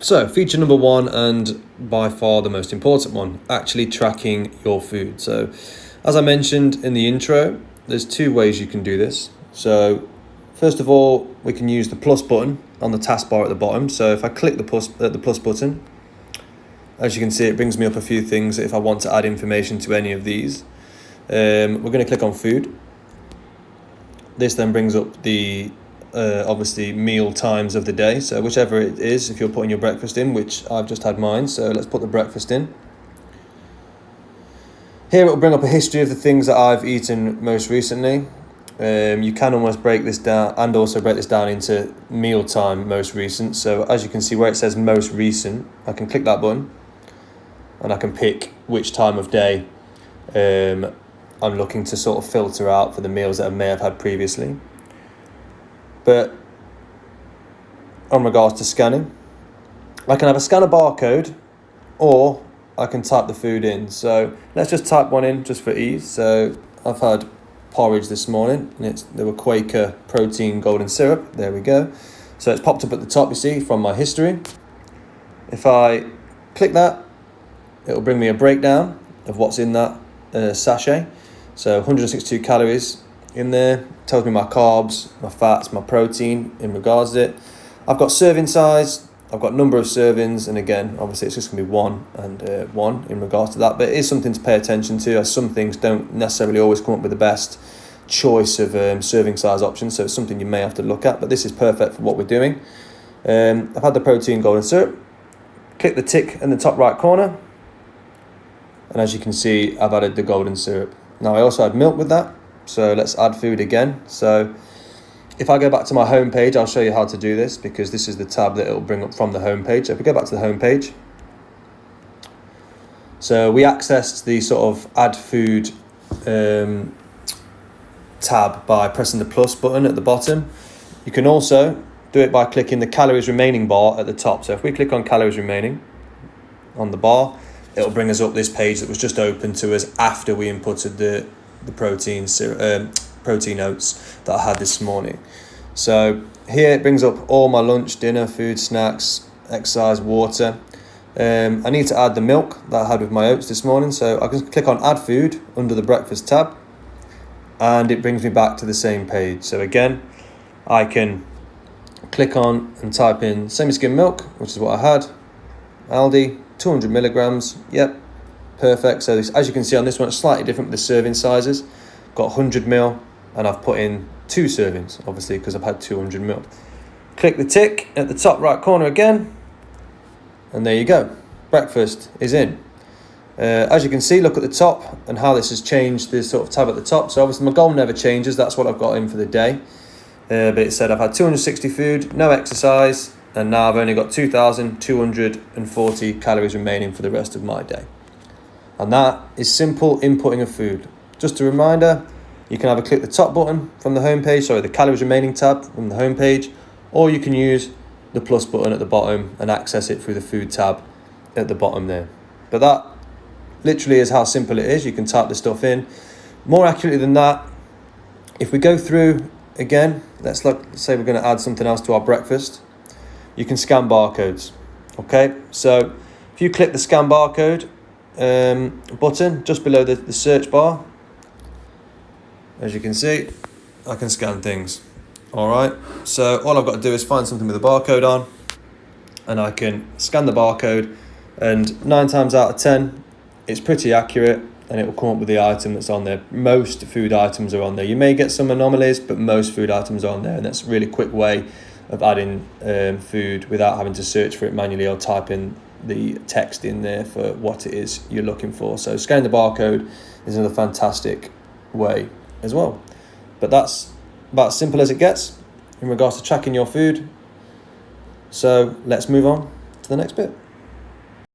So feature number one, and by far the most important one, actually tracking your food. So as I mentioned in the intro, there's two ways you can do this. So first of all, we can use the plus button on the taskbar at the bottom. So if I click the plus button, as you can see, it brings me up a few things if I want to add information to any of these. We're going to click on food. This then brings up the obviously meal times of the day, so whichever it is, if you're putting your breakfast in, which I've just had mine, so let's put the breakfast in. Here it will bring up a history of the things that I've eaten most recently. You can almost break this down and also break this down into meal time most recent. So as you can see where it says most recent, I can click that button and I can pick which time of day I'm looking to sort of filter out for the meals that I may have had previously. But on regards to scanning, I can have a scanner barcode or I can type the food in. So let's just type one in just for ease. So I've had porridge this morning and there were Quaker protein golden syrup. There we go. So it's popped up at the top, you see, from my history. If I click that, it'll bring me a breakdown of what's in that sachet. So 162 calories in there, tells me my carbs, my fats, my protein in regards to it. I've got serving size, I've got number of servings, and again, obviously it's just going to be one and one in regards to that, but it is something to pay attention to, as some things don't necessarily always come up with the best choice of serving size options, so it's something you may have to look at, but this is perfect for what we're doing. I've had the protein golden syrup, click the tick in the top right corner, and as you can see, I've added the golden syrup. Now I also had milk with that, so let's add food again. So if I go back to my home page, I'll show you how to do this, because this is the tab that it'll bring up from the home page. So if we go back to the home page, so we accessed the sort of add food tab by pressing the plus button at the bottom. You can also do it by clicking the calories remaining bar at the top. So if we click on calories remaining on the bar, it'll bring us up this page that was just open to us after we inputted the protein oats that I had this morning. So here it brings up all my lunch, dinner, food, snacks, exercise, water. I need to add the milk that I had with my oats this morning, so I can click on add food under the breakfast tab and it brings me back to the same page. So again, I can click on and type in semi-skim milk, which is what I had, Aldi, 200 milligrams, yep, perfect. So this, as you can see on this one, it's slightly different with the serving sizes. Got 100 ml and I've put in 2 servings, obviously, because I've had 200 ml. Click the tick at the top right corner again, and there you go. Breakfast is in. As you can see, look at the top and how this has changed this sort of tab at the top. So obviously my goal never changes. That's what I've got in for the day. But it said I've had 260 food, no exercise, and now I've only got 2,240 calories remaining for the rest of my day. And that is simple inputting of food. Just a reminder, you can either click the top button from the home page, the calories remaining tab from the home page, or you can use the plus button at the bottom and access it through the food tab at the bottom there. But that literally is how simple it is. You can type the stuff in. More accurately than that, if we go through again, let's say we're going to add something else to our breakfast, you can scan barcodes. Okay, so if you click the scan barcode button just below the search bar, as you can see, I can scan things. All right, so all I've got to do is find something with a barcode on and I can scan the barcode, and 9 times out of 10 it's pretty accurate and it will come up with the item that's on there. Most food items are on there. You may get some anomalies, but most food items are on there, and that's a really quick way of adding food without having to search for it manually or type in the text in there for what it is you're looking for. So scanning the barcode is another fantastic way as well. But that's about as simple as it gets in regards to tracking your food. So let's move on to the next bit.